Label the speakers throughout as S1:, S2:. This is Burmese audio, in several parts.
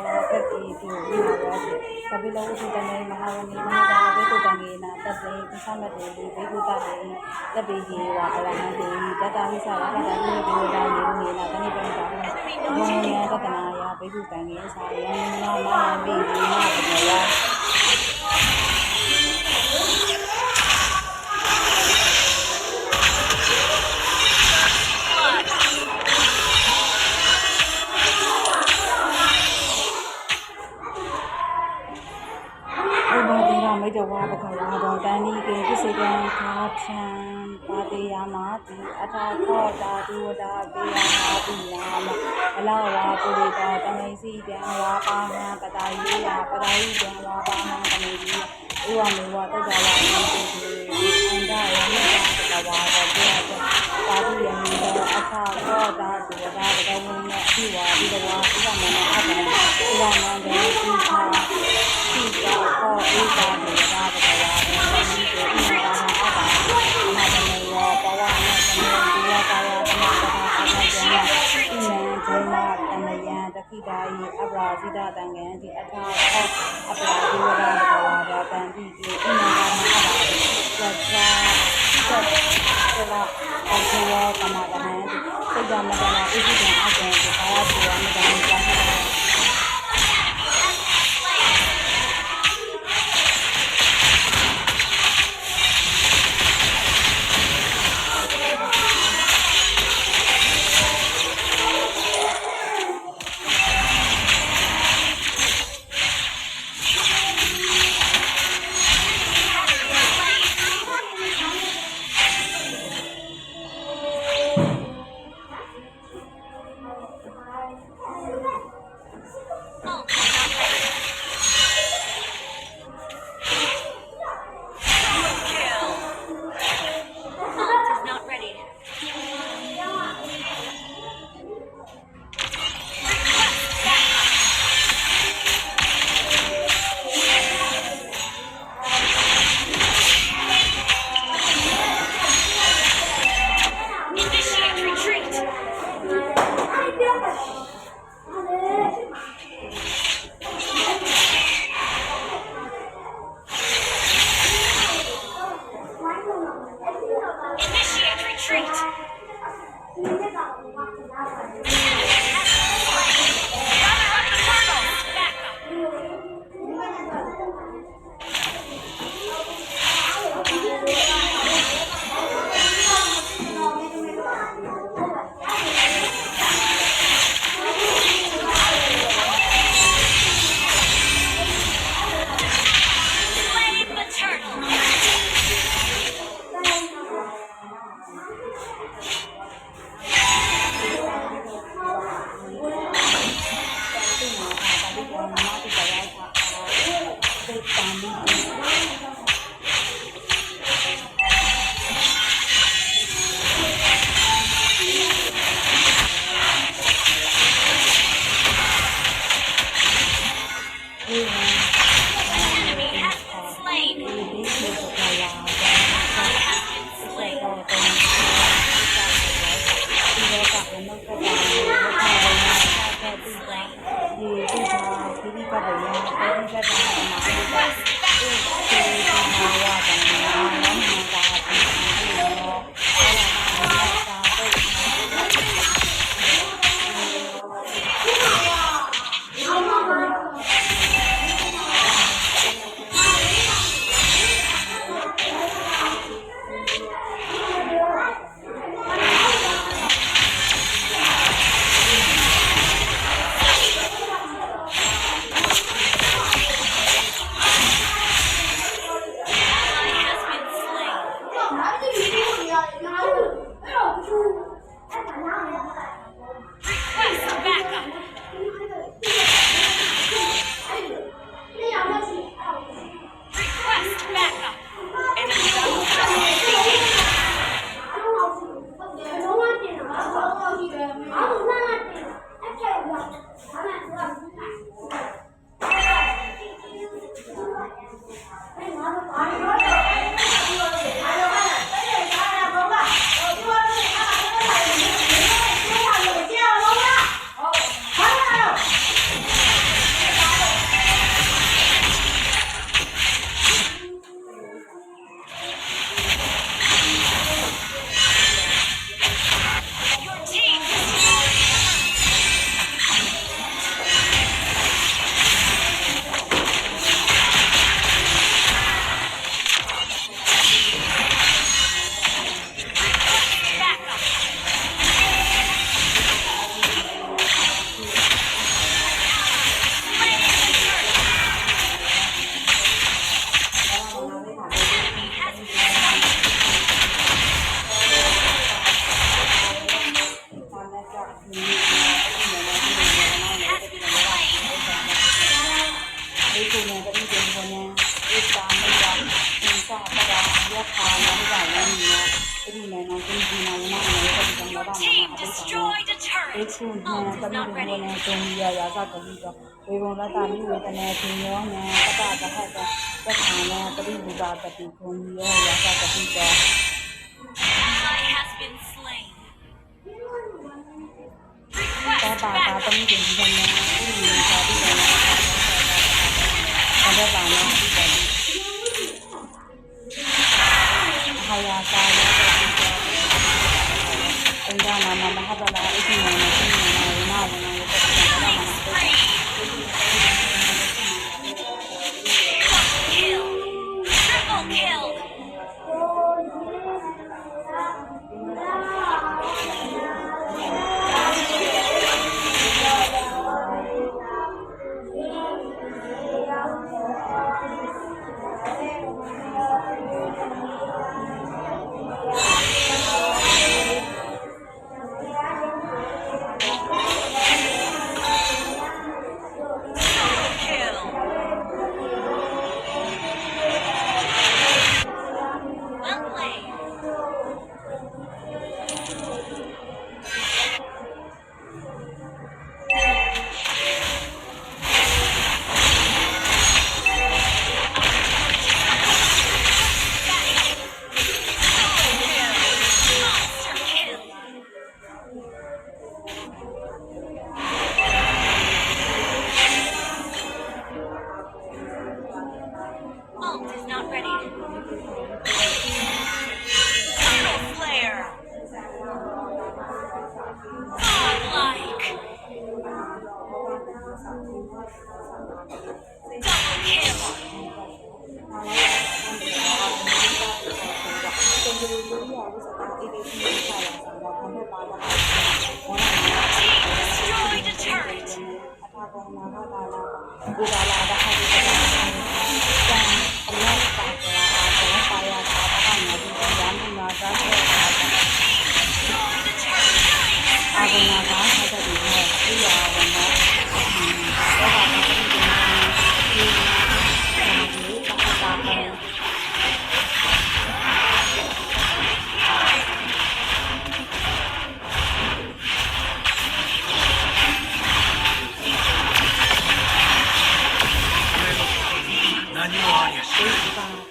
S1: kaki tu mahawati tapi lo usu tangi mahawani mahawani beku tangi na tapi sama tu beku tangi tapi di wakalangan di data misal kata ni beku tangi ni na tani beku tangi wanya kata na ya beku tangi sayang na mana beku na bekuไม่จะว่าประกอบดองแต่นี่เกพิเศษคาชันปาติยามาติอัฐข้อตาดูดาเปียมาติยามะลาวาปุริตาตมิสีเตวาปาหะปตายิยาปตายิเตวาปาหะตมิสีอุวะเมวะตัจจาวานิติอันดายานิตะวาตะเตปาติยามิตอัฐข้อตาดูดาตะวินะอภิวาปิตวาอุวะมนะอัตตะอุวะนันเตติชาติตาข้ออุตาดูดาตะวานิติอินตาหะอัตตะมหาตเมวะปวะนะตเมติยะกายะธรรมะตถาอาทัจญะอินังธรรมะตมยะตขิดายิอปราสิตตังเกติอัฐข้ออปราดิวดาตะวาดาตันติอินังธรรมะอัตตะสัจจะสัจจะอัจฉริยะกรรมตหะติစိတ်ဓာတ်မတနာဥပ္ပဒံအကျံကိုဘာဝပူဝမတနာကြာတာ ခုနံတမိဝနေဒုံရရာဇကတိတော့ဝေဘုံလတ္တမိဝေတနေဒီယောနံတတတဟတသက္ခာနံပရိဘူပတတိဂုံယောရာဇကတိတော့
S2: has been slain.
S1: သောတာတာတမိဒီနံဥရိယသာတိတံဘဒ္ဒပါဏတိတတိဟာယာကာယောတိတော့အင်္ဂနာမမဟာဗလာဣတိမေနသိနေနာဝနာဝနာယတ္တဗဒ္ဒမနတိ
S2: Kill. Triple kill. Ult is not ready. Double flare. Godlike. Double kill.
S1: ကျန်တဲ့လူတွေဝိသတာအေဒီစီဆာလာဆာတော့ဘယ်မှာပါလာလဲ
S2: Team destroyed a turret.
S1: အထာကောနာဂတာလာဘူဘာလာတာဟာဒီကတည်းကကျန်အလက်ပါကလာအားတော့ပါရတာဘာမှမဖြစ်ရမ်းနာတာဆက်တာ
S2: Destroyed a turret.
S1: အာဂနာကဆက်တဲ့ဒီဟောပြရအောင်နော်တော့ပါတော့ဒီကနေ့ဒီတာတာဟော
S3: 何もありゃしない。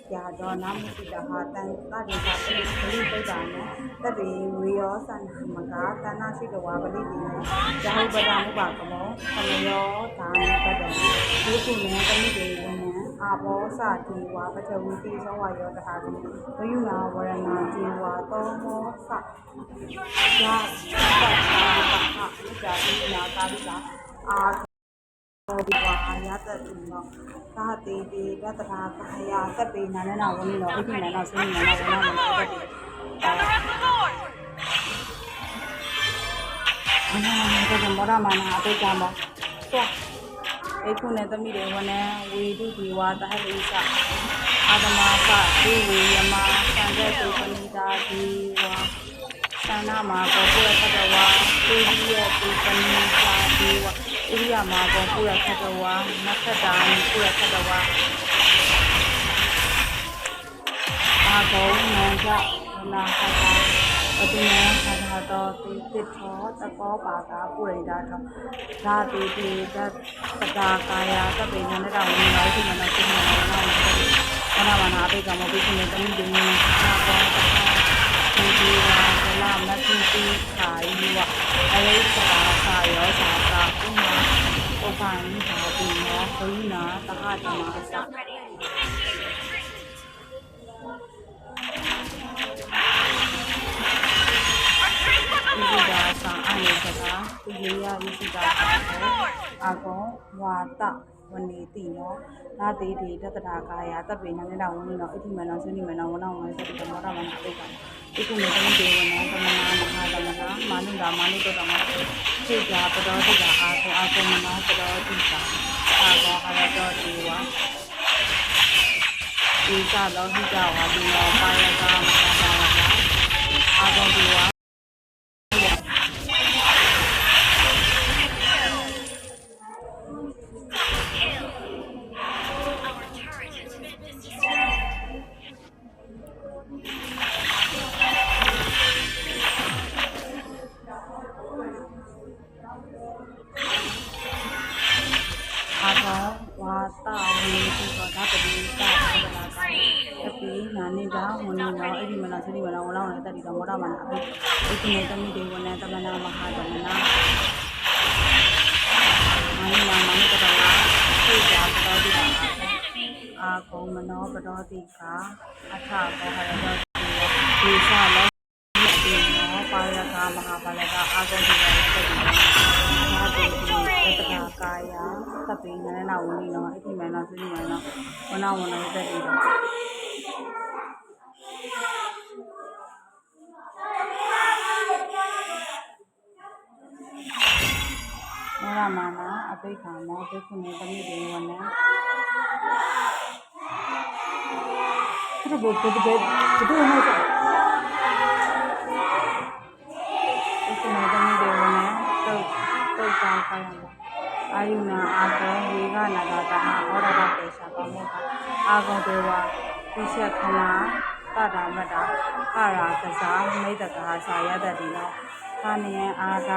S3: Ya do nam si da ha tan ta di sa pali pali pai da no ta di we yo san ma ka ta na si da wa pali di no ja hu ba da mu ba ka mo ta yo ta ni ba da ni ku ne ta ni de wo ne a bo sa ti wa pa cha wi ti so wa yo ta ha di wa yu na wa ra na ti wa to mo sa ya ta ta ta ha ja ti na ta di la aဒီဝါရတတ်တယ်နော်သာတေတေတတရာကာယသက်ပေနာနဲ့နာဝင်းတော့အိဋ္ဌိနာနဲ့ဆင်းနာနဲ့ဝနာနဲ့တက်တယ်အနာနဲ့တော့မောရမနာအပိကံပါသွားအိခုနဲ့သမီးတွေဝနေဝေတုဒီဝါတဟလိစအာတမကဒီဝေယမသံဃေတုပဏိတာဒီဝါသန္နာမှာကောပုရခတဝါသေရိယတုပဏိတာဒီဝါဣရိယာမှာကောပုရခတဝါနက္ခတာနိပုရခတဝါအာဂောနံကြနာခတာပတိနံခတာတောတိတိထောတကောပါတာပုရိဒာထောဓာတိတိတတတာကာယသဗ္ဗေနန္ဒဝိနာဝိနနာစိနနာဝနာဝနာအပိကမောပိစိနေတမိဒိနေသာကောတကောဒီဝါဇလမတိတိခာယိဝအရိသာသာယောသာသာဥမာဥပ္ပန္နိသာတိနောဘိနာတဟတမသ Isa sa ano sa ka, tuloy ya isita ako, ako wata ဝနေတိနောနာတိတိတတ္တာကာယတပ်ပေနန္ဒဝနိနောအဋ္ဌိမနောသုနိမနောဝနောဝနသတိမောဒမနပိက္ခာဣကုမေတမိဒေဝနံသမနာမဟာသမနာမာနုတာမာနုတောတမခြေကြပတော်တိကအာခေအာကုမနောပတော်တိကအာဘောဟာရတောဒီဝါဧကလောဟိကဝါဒီနောပါယကမဟာပါဝကအာဘောဒီဝါအာဘောဝါတဝေတိသောဓာတတိသဗုဒ္ဓလာကာယပိနာနိဒာဝနိနောအဋ္ဌိမနောသုတိမနောဝလောဝနတတိတောမောဒမနာအဘိဣတိမေတမိဒေဝနံသမနာမဟာသမနာမာနိနာမာနိတတနာသိကြပတော်တိအာကုံမနောပတော်တိကအထဘောဟရတောဒီသလောဒီနောပါရကမဟာပါလကအာကုံဒီရတတိနာတိတိတတနာကာယသဗ္ဗေနန္ဒဝနိနောအဋ္ဌိမနောသုတိမနောဝနောဝနတတိတောမောရမာနာအပိက္ခာမောဘိက္ခုနေတမိဒေဝနံသူတို့ဘယ်ဟောစားဘိက္ခုနေတမိဒေဝနံတုတ်ကာကာယံအာယုနာအာကောဝေကနာဂတာဩရဒပေရှာပမောကအာဂောဒေဝပိရှခနာတတာမတ္တာအရာကစားမိတ္တကာစာယတတိနောသာနိယအာက